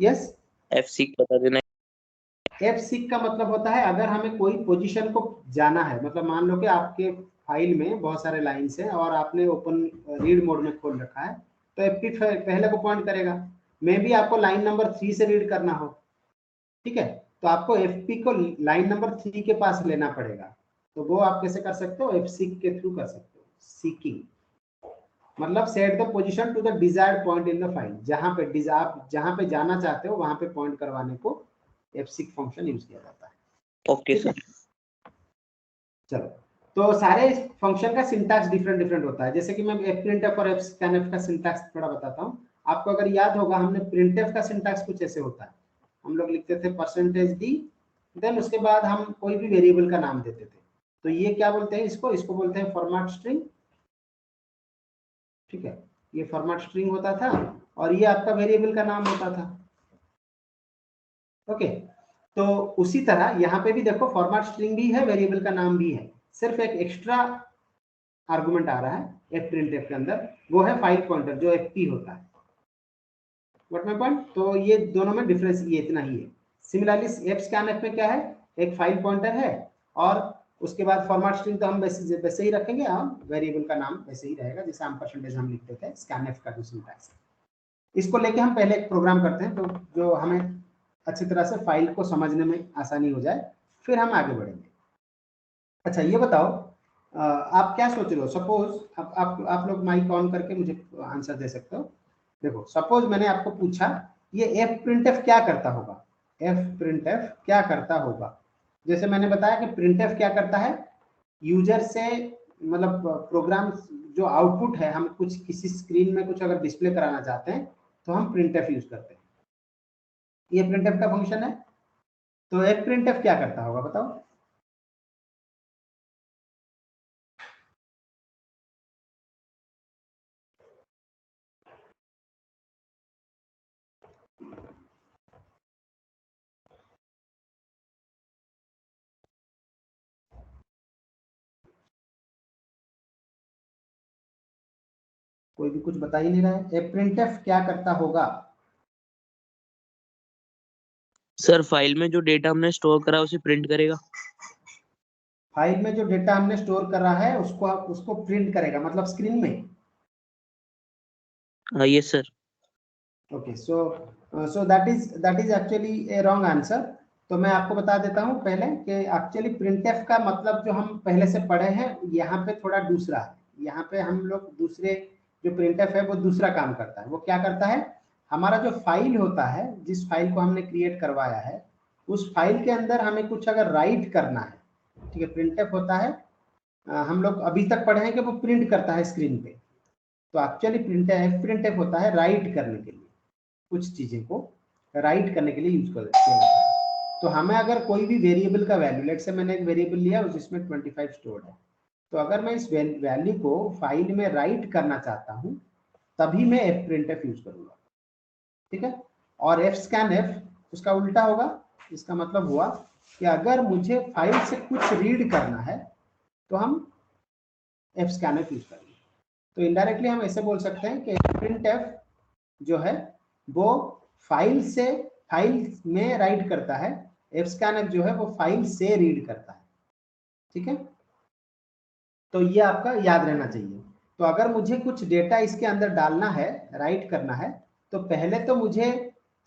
यस, एफ सीक बता देना। एफ सीक का मतलब होता है अगर हमें कोई पोजीशन को जाना है, मतलब मान लो कि आपके फाइल में बहुत सारे लाइंस हैं और आपने ओपन रीड मोड में खोल रखा है, तो एफपी पहले को पॉइंट करेगा। मे भी आपको लाइन नंबर 3 से रीड करना हो, ठीक है, तो आपको एफपी को लाइन नंबर 3 के पास लेना पड़ेगा। तो वो आप कैसे कर सकते हो, एफ सीक के थ्रू कर सकते हो। सीकिंग मतलब set the position to the desired point in the file, जहां पे जाना चाहते हो वहां पे पॉइंट करवाने को एफसीक फंक्शन यूज किया जाता है। Okay sir. चलो, तो सारे फंक्शन का सिंटैक्स डिफरेंट होता है। जैसे कि मैं एफ प्रिंटफ और एफ स्कैनफ का सिंटैक्स थोड़ा बताता हूँ आपको। अगर याद होगा हमने प्रिंटफ का सिंटैक्स कुछ ऐसे होता है, हम लोग लिखते थे %d, देन उसके बाद हम कोई भी वेरिएबल का नाम देते थे। तो ये क्या बोलते हैं, इसको बोलते हैं फॉर्मेट स्ट्रिंग। ठीक है, ये फॉर्मेट स्ट्रिंग होता था और ये आपका वेरिएबल का नाम होता था। ओके, तो उसी तरह यहाँ पे भी देखो फॉर्मेट स्ट्रिंग भी है, वेरिएबल का नाम भी है, सिर्फ एक एक्स्ट्रा आर्गुमेंट आ रहा है एफ प्रिंटफ के अंदर, वो है फाइल पॉइंटर जो एफपी होता है। व्हाट माय पॉइंट, तो ये दोनों में डिफरेंस ये इतना ही है। सिमिलरली एफ स्कैनफ में क्या है, एक फाइल पॉइंटर है और उसके बाद फॉर्मेट स्ट्रिंग तो हम वैसे ही रखेंगे, हम वेरिएबल का नाम वैसे ही रहेगा जैसे हम % हम लिखते थे। स्कैनफ का जो सिंटैक्स है, इसको लेके हम पहले एक प्रोग्राम करते हैं। तो जो हमें अच्छी तरह से फाइल को समझने में आसानी हो जाए, फिर हम आगे बढ़ेंगे। अच्छा ये बताओ, आप क्या सोच रहे हो? सपोज आप लोग माइक ऑन करके मुझे आंसर दे सकते हो। देखो सपोज मैंने आपको पूछा ये एफ प्रिंट एफ क्या करता होगा, एफ प्रिंट एफ क्या करता होगा। जैसे मैंने बताया कि प्रिंट एफ क्या करता है, यूजर से मतलब प्रोग्राम जो आउटपुट है, हम कुछ किसी स्क्रीन में कुछ अगर डिस्प्ले कराना चाहते हैं तो हम प्रिंट एफ यूज करते हैं। ये प्रिंट एफ का फंक्शन है। तो एफ प्रिंट एफ क्या करता होगा बताओ? कोई भी कुछ बता ही नहीं रहा है। एफ प्रिंट एफ क्या करता होगा? सर फाइल में जो डेटा हमने स्टोर करा उसे प्रिंट करेगा। फाइल में जो डेटा हमने स्टोर कर रहा है उसको उसको प्रिंट करेगा, मतलब स्क्रीन में। हाँ yes sir. Okay, so that is actually A wrong answer. तो मैं आपको बता देता हूं पहले कि एक्चुअली प्रिंटफ का मतलब जो हम पहले से पढ़े हैं यहाँ पे थोड़ा दूसरा है। यहाँ पे हम लोग दूसरे, जो प्रिंटफ है वो दूसरा काम करता है। वो क्या करता है, हमारा जो फाइल होता है, जिस फाइल को हमने क्रिएट करवाया है, उस फाइल के अंदर हमें कुछ अगर राइट करना है, ठीक है, प्रिंटफ होता है, हम लोग अभी तक पढ़े हैं कि वो प्रिंट करता है स्क्रीन पे। तो एक्चुअली प्रिंटफ होता है राइट करने के लिए, कुछ चीजें को राइट करने के लिए यूज किया जाता है। तो हमें अगर कोई भी वेरिएबल का वैल्यू, लेट से मैंने एक वेरिएबल लिया जिसमें 25 स्टोर्ड है, तो अगर मैं इस वैल्यू को फाइल में राइट करना चाहता हूं तभी मैं एफ प्रिंट एफ यूज करूंगा, ठीक है। और एफ स्कैन एफ उसका उल्टा होगा। इसका मतलब हुआ कि अगर मुझे फाइल से कुछ रीड करना है तो हम एफ स्कैन एफ यूज करेंगे। तो इनडायरेक्टली हम ऐसे बोल सकते हैं कि प्रिंट एफ जो है वो फाइल में राइट करता है, एफ स्कैन एफ जो है वो फाइल से रीड करता है, ठीक है। तो ये आपका याद रहना चाहिए। तो अगर मुझे कुछ डेटा इसके अंदर डालना है, राइट करना है, तो पहले तो मुझे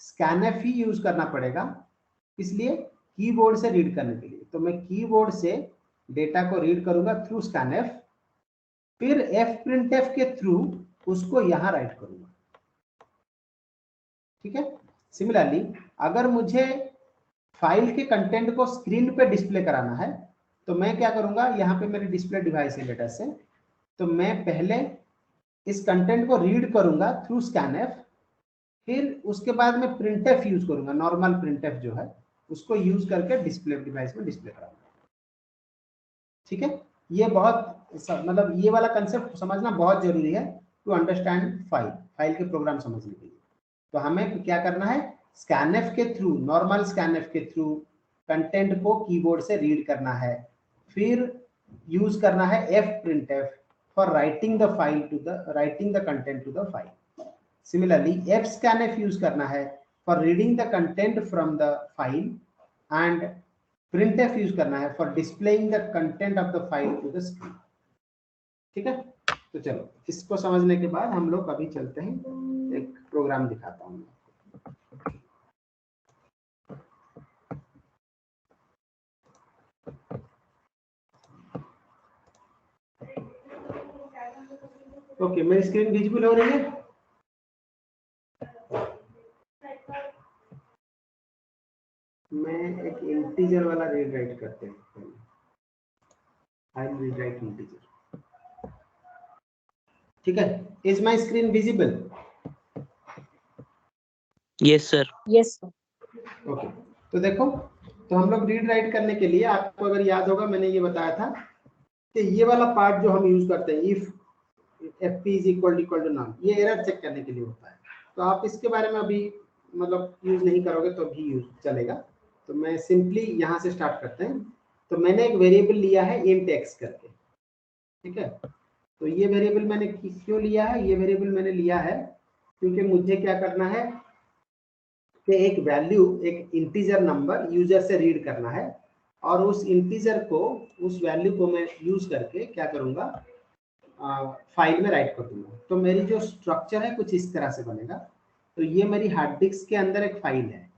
स्कैन एफ ही यूज करना पड़ेगा, इसलिए कीबोर्ड से रीड करने के लिए। तो मैं कीबोर्ड से डेटा को रीड करूंगा थ्रू स्कैन एफ, फिर एफ प्रिंट एफ के थ्रू उसको यहां राइट करूंगा, ठीक है। सिमिलरली अगर मुझे फाइल के कंटेंट को स्क्रीन पे डिस्प्ले कराना है तो मैं क्या करूंगा, यहाँ पे मेरी डिस्प्ले डिवाइस है डेटा से, तो मैं पहले इस कंटेंट को रीड करूंगा थ्रू स्कैन एफ, फिर उसके बाद मैं प्रिंट एफ यूज करूंगा, नॉर्मल प्रिंट एफ जो है उसको यूज करके डिस्प्ले डिवाइस में डिस्प्ले कराऊंगा, ठीक है। ये मतलब ये वाला कंसेप्ट समझना बहुत जरूरी है टू अंडरस्टैंड फाइल के प्रोग्राम समझने के लिए। तो हमें क्या करना है, स्कैनएफ के थ्रू, नॉर्मल स्कैनएफ के थ्रू कंटेंट को कीबोर्ड से रीड करना है, फिर यूज करना है F print F for writing the content to the file. Similarly F scanf use करना है for reading the content from the file, and printf use करना है for displaying the content of the file to the screen, ठीक है। तो चलो इसको समझने के बाद हम लोग अभी चलते हैं, एक प्रोग्राम दिखाता हूँ। ओके, मेरी स्क्रीन विजिबल हो रही है? मैं एक इंटीजर वाला रीड राइट करते हैं। I will read write integer, ठीक है। Is my screen visible? Yes sir. Yes okay, तो देखो, तो हम लोग रीड राइट करने के लिए, आपको अगर याद होगा मैंने ये बताया था कि ये वाला पार्ट जो हम यूज करते हैं, if fp is equal to none, ये एरर चेक करने के लिए होता है। तो आप इसके बारे में अभी मतलब यूज नहीं करोगे तो भी यूज चलेगा। तो मैं सिंपली यहाँ से स्टार्ट करते हैं। तो मैंने एक वेरिएबल लिया है int x करके, ठीक है। तो ये वेरिएबल मैंने क्यों लिया है, ये वेरिएबल मैंने लिया है क्योंकि मुझे क्या करना है कि एक वैल्यू, एक इंटीजर नंबर यूजर से रीड करना है, और उस इंटीजर को, उस वैल्यू को मैं यूज करके क्या करूंगा, फाइल में राइट कर दूंगा। तो मेरी जो स्ट्रक्चर है कुछ इस तरह से बनेगा। तो ये मेरी हार्ड डिस्क के अंदर एक फाइल है,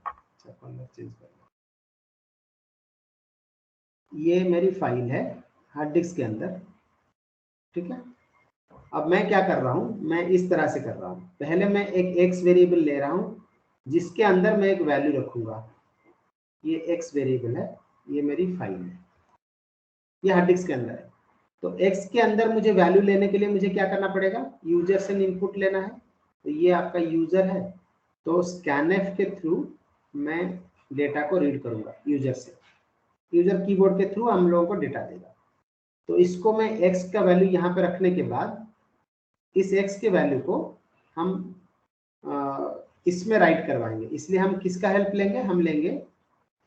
चेंज कर, ये मेरी फाइल है हार्ड डिस्क के अंदर, ठीक है। अब मैं क्या कर रहा हूँ, मैं इस तरह से कर रहा हूँ, पहले मैं एक एक्स वेरिएबल ले रहा हूँ जिसके अंदर मैं एक वैल्यू रखूंगा, ये एक्स वेरिएबल है, ये मेरी फाइल है, ये हार्ड डिस्क के अंदर है। तो एक्स के अंदर मुझे वैल्यू लेने के लिए मुझे क्या करना पड़ेगा, यूजर से इनपुट लेना है। तो ये आपका यूजर है, तो स्कैनएफ के थ्रू मैं डेटा को रीड करूंगा यूजर से, यूजर कीबोर्ड के थ्रू हम लोगों को डेटा देगा। तो इसको मैं एक्स का वैल्यू यहाँ पे रखने के बाद इस एक्स के वैल्यू को हम इसमें राइट करवाएंगे, इसलिए हम किसका हेल्प लेंगे, हम लेंगे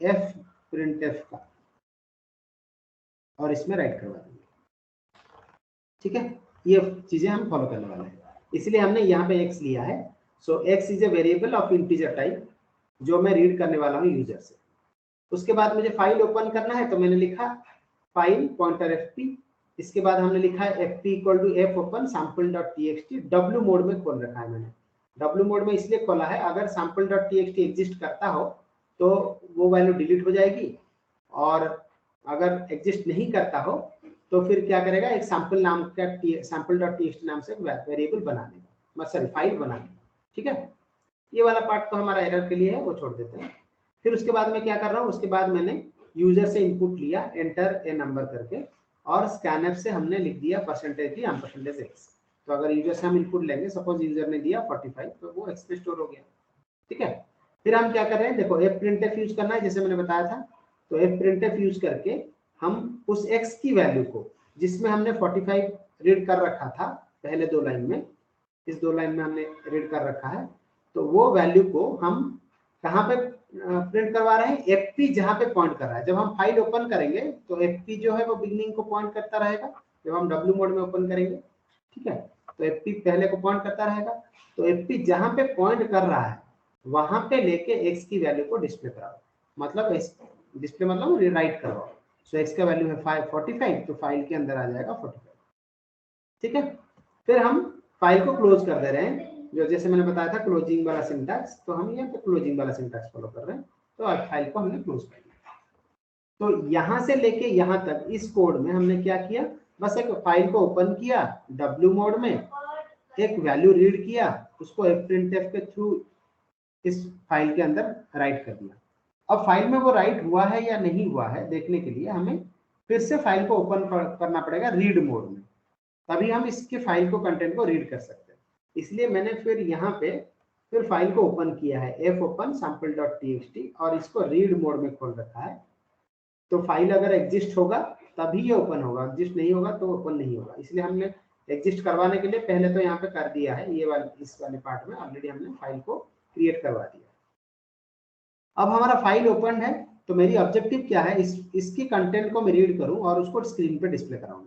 एफ प्रिंट एफ का, और इसमें राइट करवा देंगे, ठीक है। ये चीजें हम फॉलो करने वाले हैं, इसलिए हमने यहाँ पे एक्स लिया है। So X is a variable of integer type जो मैं रीड करने वाला हूँ यूजर से। उसके बाद मुझे फाइल ओपन करना है, तो मैंने लिखा फाइल पॉइंटर fp, इसके बाद हमने लिखा है fp equal to f open sample.txt, w mode में खोल रखा है मैंने। w मोड में इसलिए खोला है, अगर sample.txt एग्जिस्ट करता हो तो वो वैल्यू डिलीट हो जाएगी, और अगर एग्जिस्ट नहीं करता हो तो फिर क्या करेगा, एक सैंपल नाम का sample.txt नाम से वेरिएबल बना देगा, सॉरी फाइल बना देगा, ठीक है। ये वाला पार्ट तो हमारा एरर के लिए है, वो छोड़ देते हैं। फिर उसके बाद मैं क्या कर रहा हूँ, उसके बाद मैंने यूजर से इनपुट लिया एंटर ए नंबर करके, और स्कैनएफ से हमने लिख दिया %x। तो अगर यूजर से हम इनपुट लेंगे, सपोज यूजर ने दिया 45, तो वो एक्स पे स्टोर हो गया, ठीक है। फिर हम क्या कर रहे हैं, देखो एफ प्रिंटएफ यूज करना है जैसे मैंने बताया था। तो एफ प्रिंटएफ यूज करके हम उस एक्स की वैल्यू को, जिसमें हमने 45 रीड कर रखा था पहले दो लाइन में, इस दो लाइन में हमने रीड कर रखा है, तो वो वैल्यू को हम कहाँ पे प्रिंट करवा रहे हैं, एफपी जहाँ पे पॉइंट कर रहा है। जब हम फाइल ओपन करेंगे तो एफपी जो है वो बिगनिंग को पॉइंट करता रहेगा, जब हम डब्ल्यू मोड में ओपन करेंगे, ठीक है। तो एफपी पहले को पॉइंट करता रहेगा, तो एफपी जहाँ पे पॉइंट कर रहा है वहां पे लेके एक्स की वैल्यू को डिस्प्ले कराओ, मतलब डिस्प्ले मतलब राइट करवाओ। सो एक्स का वैल्यू है 45, तो फाइल के अंदर आ जाएगा 45, ठीक है। फिर हम फाइल को क्लोज कर दे रहे हैं, जो जैसे मैंने बताया था क्लोजिंग वाला सिंटैक्स, तो हम यहाँ पे क्लोजिंग वाला सिंटैक्स फॉलो कर रहे हैं। तो आज फाइल को हमने क्लोज कर दिया। तो यहाँ से लेके यहाँ तक इस कोड में हमने क्या किया, बस एक फाइल को ओपन किया W मोड में, एक वैल्यू रीड किया, उसको fprintf के थ्रू इस फाइल के अंदर राइट कर दिया। अब फाइल में वो राइट हुआ है या नहीं हुआ है देखने के लिए हमें फिर से फाइल को ओपन करना पड़ेगा रीड मोड में, तभी हम इसके फाइल को कंटेंट को रीड कर सकते हैं। इसलिए मैंने फिर यहाँ पे फिर फाइल को ओपन किया है f ओपन sample.txt, और इसको रीड मोड में खोल रखा है। तो फाइल अगर एग्जिस्ट होगा तभी ये ओपन होगा, एग्जिस्ट नहीं होगा तो ओपन नहीं होगा। इसलिए हमने एग्जिस्ट करवाने के लिए पहले तो यहाँ पे कर दिया है, ये वाले इस वाले पार्ट में ऑलरेडी हमने फाइल को क्रिएट करवा दिया। अब हमारा फाइल ओपन है, तो मेरी ऑब्जेक्टिव क्या है, इसकी कंटेंट को मैं रीड करूं और उसको स्क्रीन पे डिस्प्ले कराऊं।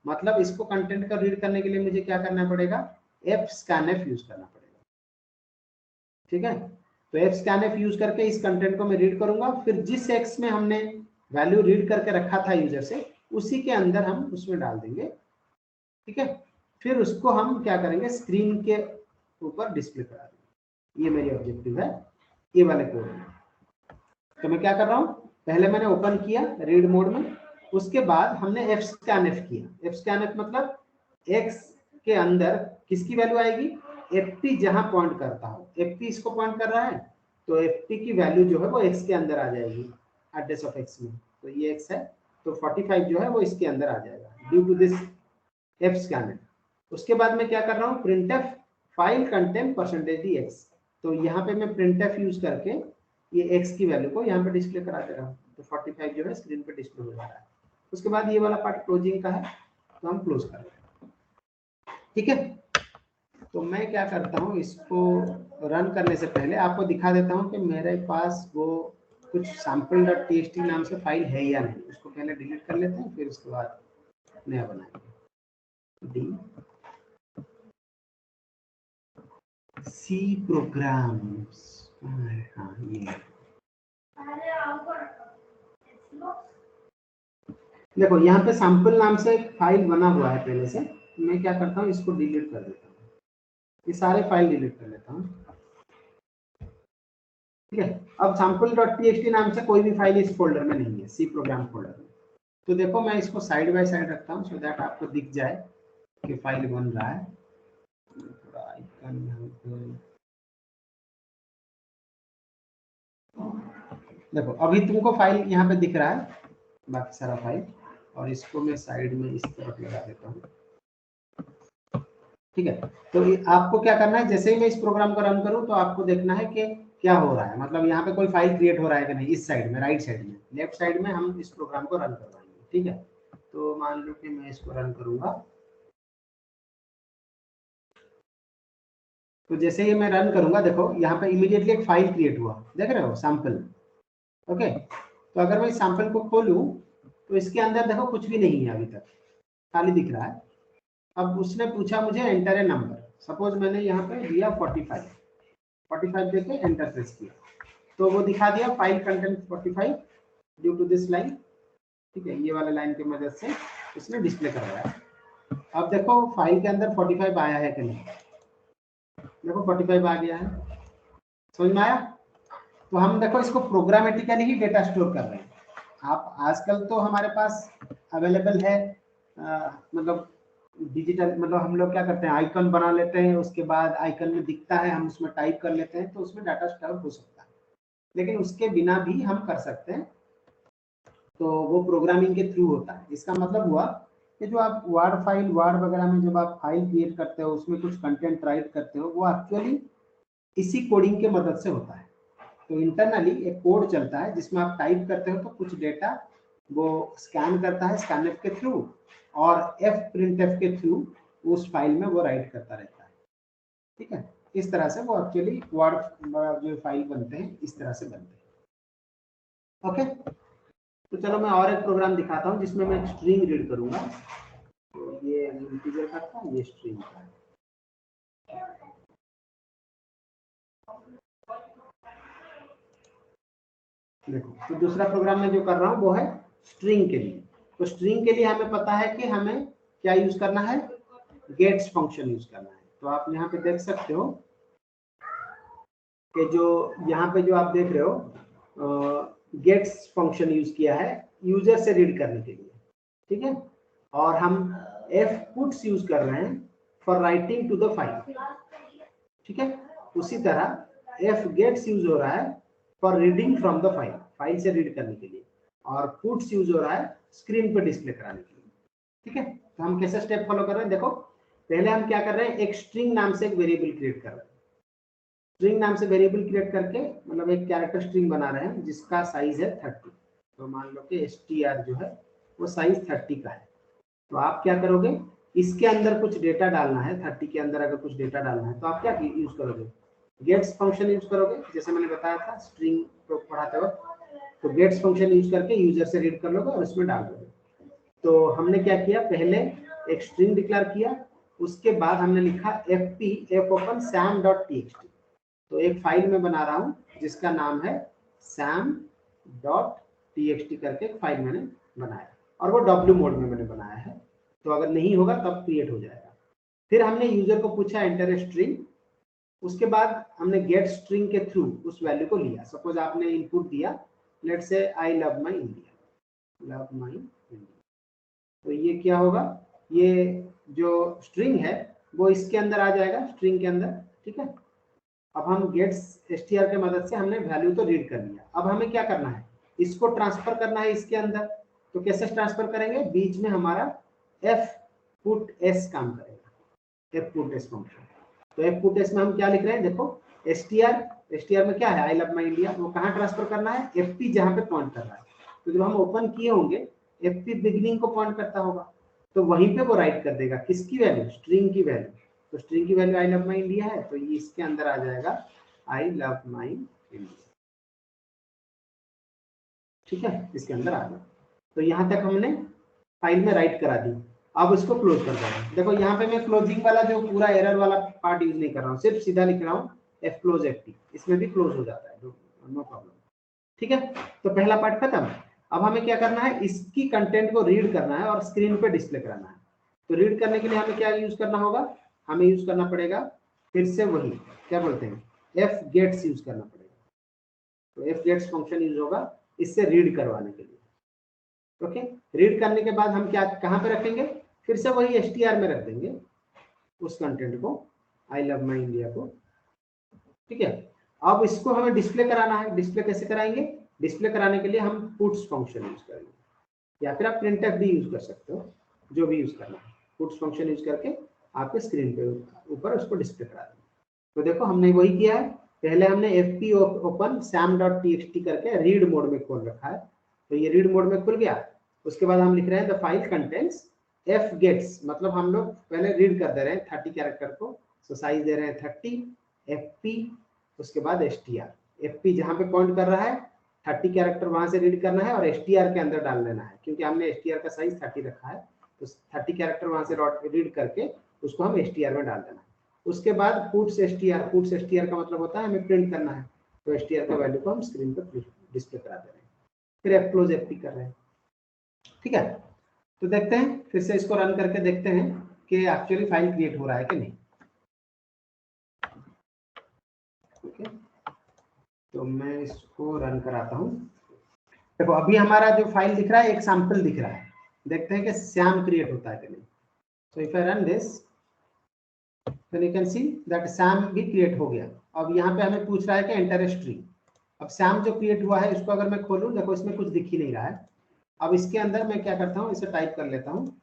मतलब इसको कंटेंट का रीड करने के लिए मुझे क्या करना पड़ेगा, fscanf यूज करना पड़ेगा, ठीक है। तो fscanf यूज करके इस कंटेंट को मैं रीड करूंगा, फिर जिस एक्स में हमने वैल्यू रीड करके रखा था यूजर से, उसी के अंदर हम उसमें डाल देंगे, ठीक है। फिर उसको हम क्या करेंगे, स्क्रीन के ऊपर डिस्प्ले करा देंगे। ये मेरी ऑब्जेक्टिव है ये वाले कोड में। तो मैं क्या कर रहा हूँ, पहले मैंने ओपन किया रीड मोड में, उसके बाद हमने fscanf किया। fscanf मतलब x के अंदर किसकी वैल्यू आएगी, fp जहां पॉइंट करता हो, fp इसको पॉइंट कर रहा है, तो fp की वैल्यू जो है वो x के अंदर आ जाएगी, एड्रेस ऑफ x में। तो ये x है, तो 45 जो है वो इसके अंदर आ जाएगा ड्यू टू दिस fscanf। उसके बाद मैं क्या कर रहा हूँ, printf फाइल कंटेंट %x। तो यहाँ पे मैं printf यूज करके ये x की वैल्यू को यहाँ पे डिस्प्ले करा दे रहा हूँ, तो 45 जो है स्क्रीन पे डिस्प्ले हो जा रहा है। उसके बाद ये वाला पार्ट क्लोजिंग का है, तो हम क्लोज कर रहे हैं, ठीक है। तो मैं क्या करता हूँ, इसको रन करने से पहले आपको दिखा देता हूँ कि मेरे पास वो कुछ sample.txt नाम से फाइल है या नहीं। उसको पहले डिलीट कर लेते हैं, फिर उसके बाद नया बनाएंगे। C प्रोग्राम्स, हाँ ये देखो यहाँ पे सैंपल नाम से एक फाइल बना हुआ है पहले से। मैं क्या करता हूँ, इसको डिलीट कर देता हूँ, ये सारे फाइल डिलीट कर लेता हूँ। ठीक है। अब sample.txt नाम से कोई भी फाइल इस फोल्डर में नहीं है, सी प्रोग्राम फोल्डर में। तो देखो मैं इसको साइड बाय साइड रखता हूँ सो दैट आपको दिख जाए कि फाइल बन रहा है। थोड़ा आइकन यहाँ पे देखो, अभी तुमको फाइल यहाँ पे दिख रहा है, बाकी सारा फाइल, और इसको मैं साइड में इस तरफ लगा देता हूँ। ठीक है, तो आपको क्या करना है, जैसे ही मैं इस प्रोग्राम को रन करूँ तो आपको देखना है कि क्या हो रहा है, मतलब यहाँ पे कोई फाइल क्रिएट हो रहा है कि नहीं। इस साइड में, राइट साइड में, लेफ्ट साइड में हम इस प्रोग्राम को रन करवाएंगे। ठीक है, तो मान लो कि मैं इसको रन करूंगा, तो जैसे ही मैं रन करूंगा देखो यहाँ पे इमीडिएटली एक फाइल क्रिएट हुआ, देख रहे हो, सैंपल। ओके, तो अगर मैं इस सैंपल को खोलूं तो इसके अंदर देखो कुछ भी नहीं है, अभी तक खाली दिख रहा है। अब उसने पूछा मुझे एंटर ए नंबर, सपोज मैंने यहाँ पे दिया 45 देके एंटर प्रेस किया, तो वो दिखा दिया file content 45 due to this line. ठीक है, ये वाला लाइन की मदद से इसने डिस्प्ले करवाया। अब देखो फाइल के अंदर 45 आया है कि नहीं, देखो 45 आ गया है, समझ में आया। तो हम देखो इसको प्रोग्रामेटिकली ही डेटा स्टोर कर रहे हैं। आप आजकल तो हमारे पास अवेलेबल है मतलब डिजिटल, मतलब हम लोग क्या करते हैं, आइकन बना लेते हैं, उसके बाद आइकन में दिखता है, हम उसमें टाइप कर लेते हैं, तो उसमें डाटा स्टोर हो सकता है। लेकिन उसके बिना भी हम कर सकते हैं, तो वो प्रोग्रामिंग के थ्रू होता है। इसका मतलब हुआ कि जो आप वर्ड फाइल, वर्ड वगैरह में जब आप फाइल क्रिएट करते हो, उसमें कुछ कंटेंट राइट करते हो, वो एक्चुअली इसी कोडिंग के मदद से होता है। तो इंटरनली एक कोड चलता है जिसमें आप टाइप करते हो तो कुछ डेटा वो स्कैन करता है स्कैनफ के थ्रू, और printf के थ्रू उस फाइल में वो राइट करता रहता है। ठीक है, इस तरह से वो एक्चुअली वर्ड जो फाइल बनते हैं इस तरह से बनते हैं। ओके, तो चलो मैं और एक प्रोग्राम दिखाता हूँ जिसमें मैं स्ट्रिंग रीड करूंगा। तो ये इंटीजर का था, ये स्ट्रिंग का है। देखो, तो दूसरा प्रोग्राम में जो कर रहा हूँ वो है स्ट्रिंग के लिए। तो स्ट्रिंग के लिए हमें पता है कि हमें क्या यूज करना है, गेट्स फंक्शन यूज करना है। तो आप यहाँ पे देख सकते हो कि जो यहाँ पे जो आप देख रहे हो गेट्स फंक्शन यूज किया है यूजर से रीड करने के लिए। ठीक है, और हम एफ पुट्स यूज कर रहे हैं for writing to the file. ठीक है, उसी तरह एफ गेट्स यूज हो रहा है for reading from the file, file से रीड करने के लिए, और पुट्स यूज हो रहा है स्क्रीन पर डिस्प्ले कराने के लिए। ठीक है, तो हम कैसे स्टेप फॉलो कर रहे हैं, देखो पहले हम क्या कर रहे हैं, एक स्ट्रिंग नाम से एक वेरिएबल क्रिएट कर रहे हैं। स्ट्रिंग नाम से वेरिएबल क्रिएट करके मतलब एक कैरेक्टर स्ट्रिंग बना रहे हैं जिसका साइज है 30। तो मान लो कि str जो है वो साइज 30 का है। तो आप क्या करोगे, इसके अंदर कुछ डेटा डालना है, 30 के अंदर अगर कुछ डेटा डालना है तो आप क्या यूज करोगे, गेट्स फंक्शन यूज करोगे, जैसे मैंने बताया था स्ट्रिंग को पढ़ाते वक्त। तो गेट्स फंक्शन यूज करके यूजर से रीड कर लोगे और उसमें डाल दोगे। तो हमने क्या किया, पहले एक स्ट्रिंग डिक्लेयर किया, उसके बाद हमने लिखा f open sam.txt। तो एक फाइल में बना रहा हूँ जिसका नाम है sam.txt करके एक फाइल मैंने बनाया, और वो w मोड में मैंने बनाया है, तो अगर नहीं होगा तब क्रिएट हो जाएगा। फिर हमने यूजर को पूछा एंटर ए स्ट्रिंग, उसके बाद हमने गेट स्ट्रिंग के थ्रू उस वैल्यू को लिया। सपोज आपने इनपुट दिया, लेट से I love my India, love my India, तो ये क्या होगा, ये जो स्ट्रिंग है वो इसके अंदर आ जाएगा, स्ट्रिंग के अंदर। ठीक है, अब हम गेट्स str के मदद से हमने वैल्यू तो रीड कर लिया। अब हमें क्या करना है, इसको ट्रांसफर करना है इसके अंदर। तो कैसे ट्रांसफर करेंगे, बीच में हमारा f put s काम करेगा, f put s फंक्शन। तो f put s में हम क्या लिख रहे हैं, देखो str में क्या है, आई लव माई इंडिया, वो कहाँ ट्रांसफर करना है, fp जहाँ पे पॉइंट कर रहा है। तो जब हम ओपन किए होंगे fp बिगिनिंग को पॉइंट करता होगा, तो वहीं पे वो राइट कर देगा किसकी वैल्यू, स्ट्रिंग की वैल्यू। तो स्ट्रिंग की value I love my India है, तो ये इसके अंदर आ जाएगा आई लव माई इंडिया। ठीक है, इसके अंदर आ गया। तो यहाँ तक हमने फाइल में राइट करा दी। अब इसको क्लोज कर देना। देखो यहाँ पे मैं क्लोजिंग वाला जो पूरा एरर वाला पार्ट यूज नहीं कर रहा हूँ, सिर्फ सीधा लिख रहा हूँ एफ क्लोज ft, इसमें भी क्लोज हो जाता है, नो प्रॉब्लम। ठीक है, तो पहला पार्ट खत्म। अब हमें क्या करना है, इसकी कंटेंट को रीड करना है और स्क्रीन पे डिस्प्ले कराना है। तो रीड करने के लिए हमें क्या यूज करना होगा, हमें यूज करना पड़ेगा फिर से वही क्या बोलते हैं, एफ गेट्स यूज करना पड़ेगा। तो fgets फंक्शन यूज होगा इससे रीड करवाने के लिए। ओके, रीड करने के बाद हम क्या कहाँ पे रखेंगे, फिर से वही str में रख देंगे उस कंटेंट को, आई लव माई इंडिया को। ठीक है, अब इसको हमें डिस्प्ले कराना है। डिस्प्ले कैसे कराएंगे, डिस्प्ले कराने के लिए हम puts फंक्शन यूज करेंगे या फिर आप printf भी यूज कर सकते हो, जो भी यूज करना है। puts फंक्शन यूज करके आपके स्क्रीन पे ऊपर उसको डिस्प्ले करा देंगे। तो देखो हमने वही किया है, पहले हमने fp ओपन sam.txt करके रीड मोड में खोल रखा है, तो ये रीड मोड में खुल गया। उसके बाद हम लिख रहे हैं द फाइल कंटेंट्स fgets, मतलब हम लोग पहले रीड कर दे रहे हैं 30 कैरेक्टर को, तो साइज दे रहे हैं 30 fp, उसके बाद str। fp जहां पे पॉइंट कर रहा है 30 कैरेक्टर वहां से रीड करना है और str के अंदर डाल देना है, क्योंकि हमने str का साइज 30 रखा है, तो 30 कैरेक्टर वहां से रीड करके उसको हम str में डाल देना है। उसके बाद puts str का मतलब होता है हमें प्रिंट करना है, तो str का वैल्यू को हम स्क्रीन पर डिस्प्ले करा दे रहे हैं। फिर क्लोज fp कर रहे हैं। ठीक है, तो देखते हैं, फिर से इसको रन करके देखते हैं कि एक्चुअली फाइल क्रिएट हो रहा है कि नहीं। ओके, तो मैं इसको रन कराता हूँ। देखो अभी हमारा जो फाइल दिख रहा है एक सैंपल दिख रहा है, देखते हैं कि श्याम क्रिएट होता है कि नहीं। तो if I run this then you can see that Shyam भी क्रिएट हो गया। अब यहाँ पे हमें पूछ रहा है कि एंटर ए स्ट्रिंग। अब श्याम जो क्रिएट हुआ है इसको अगर मैं खोलूं, देखो इसमें कुछ दिख ही नहीं रहा है। अब इसके अंदर मैं क्या करता हूँ, इसे टाइप कर लेता हूँ,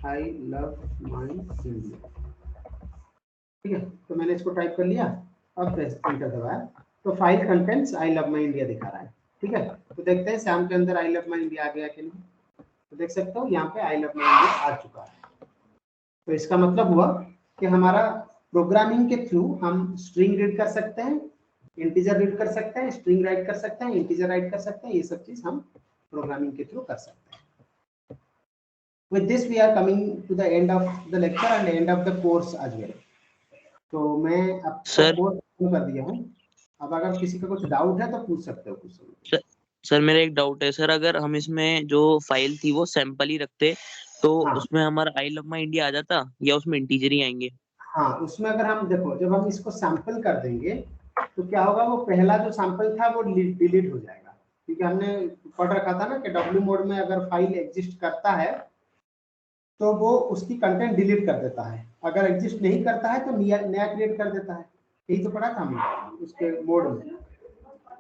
आई लव माई इंडिया। ठीक है, तो मैंने इसको टाइप कर लिया, अब एंटर दबाया, तो file contents I love my India दिखा रहा है। ठीक है, तो देखते हैं श्याम के अंदर आई लव माई इंडिया आ गया कि नहीं। तो देख सकते हो यहाँ पे आई लव माई इंडिया आ चुका है। तो इसका मतलब हुआ कि हमारा प्रोग्रामिंग के थ्रू हम स्ट्रिंग रीड कर सकते हैं, इंटीजर रीड कर सकते हैं, स्ट्रिंग राइट कर सकते हैं, इंटीजर राइट कर सकते हैं, ये सब चीज हम प्रोग्रामिंग के थ्रू कर सकते हैं। With this we are coming to the end of the lecture and end of the course as well. तो मैं अब कोर्स शुरू कर दिया हूँ। अब अगर किसी का कुछ डाउट है तो पूछ सकते हो कुछ। सर मेरा एक डाउट है सर, अगर हम इसमें जो फाइल थी वो सैंपल ही रखते तो हाँ, उसमें हमारा आई लव माई इंडिया आ जाता या उसमें इंटीजर ही आएंगे? हाँ, उसमें अगर हम देखो जब हम इसको सैंपल कर देंगे तो क्या होगा, वो पहला जो सैंपल था वो डिलीट हो जाएगा, क्योंकि हमने पढ़ रखा था ना कि डब्ल्यू मोड में अगर फाइल एग्जिस्ट करता है तो वो उसकी कंटेंट डिलीट कर देता है, अगर एग्जिस्ट नहीं करता है तो नया क्रिएट कर देता है। यही तो पढ़ा था हमने उसके मोड में।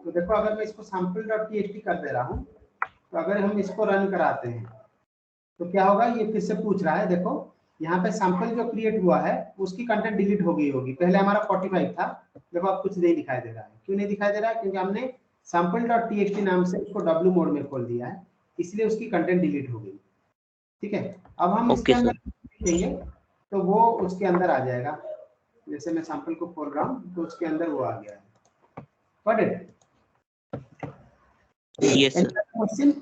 तो देखो अगर मैं इसको sample.txt कर दे रहा हूँ, तो अगर हम इसको रन कराते हैं तो क्या होगा, ये फिर से पूछ रहा है। देखो यहाँ पे सैंपल जो क्रिएट हुआ है उसकी कंटेंट डिलीट हो गई होगी, पहले हमारा 45 था, देखो अब कुछ नहीं दिखाई दे रहा है। क्यों नहीं दिखाई दे रहा है, क्योंकि हमने sample.txt नाम से उसको w मोड में खोल दिया है, इसलिए उसकी कंटेंट डिलीट हो गई। ठीक है, अब हम इसके अंदर देखेंगे तो वो उसके अंदर आ जाएगा। जैसे मैं सैंपल को खोल रहा हूँ तो उसके अंदर वो आ गया है। Got it? Yes sir. Question?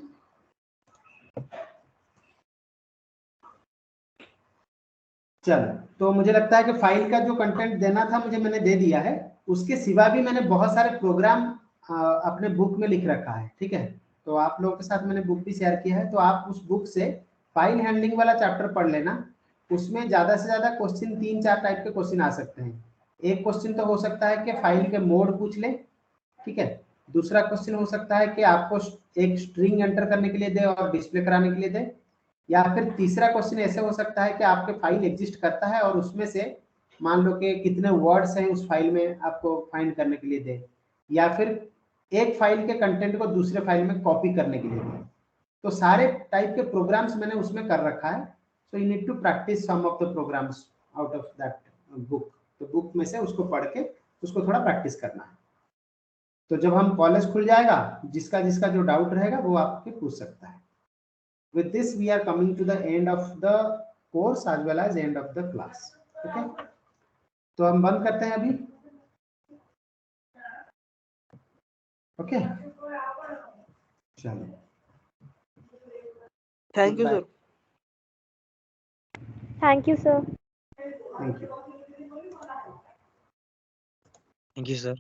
चलो, तो मुझे लगता है कि फाइल का जो कंटेंट देना था मुझे मैंने दे दिया है। उसके सिवा भी मैंने बहुत सारे प्रोग्राम अपने बुक में लिख रखा है। ठीक है, तो आप लोगों के साथ मैंने बुक भी शेयर किया है, तो आप उस बुक से फाइल हैंडलिंग वाला चैप्टर पढ़ लेना। उसमें ज्यादा से ज्यादा क्वेश्चन 3-4 टाइप के क्वेश्चन आ सकते हैं। एक क्वेश्चन तो हो सकता है कि फाइल के मोड पूछ ले। ठीक है, दूसरा क्वेश्चन हो सकता है कि आपको एक स्ट्रिंग एंटर करने के लिए दे और डिस्प्ले कराने के लिए दे, या फिर तीसरा क्वेश्चन ऐसे हो सकता है कि आपके फाइल एग्जिस्ट करता है और उसमें से मान लो कि कितने वर्ड्स हैं उस फाइल में आपको फाइंड करने के लिए दे, या फिर एक फाइल के कंटेंट को दूसरे फाइल में कॉपी करने के लिए दे। तो सारे टाइप के प्रोग्राम्स मैंने उसमें कर रखा है। So you need to practice some of the programs out of that book. तो बुक में से उसको पढ़ के उसको थोड़ा प्रैक्टिस करना है। तो जब हम कॉलेज खुल जाएगा, जिसका जिसका जो डाउट रहेगा वो आपके पूछ सकता है। With this we are coming to the end of the course as well as end of the class. Okay, तो हम बंद करते हैं अभी। ओके, चलो, thank you sir. Thank you, sir. Thank you. Thank you sir.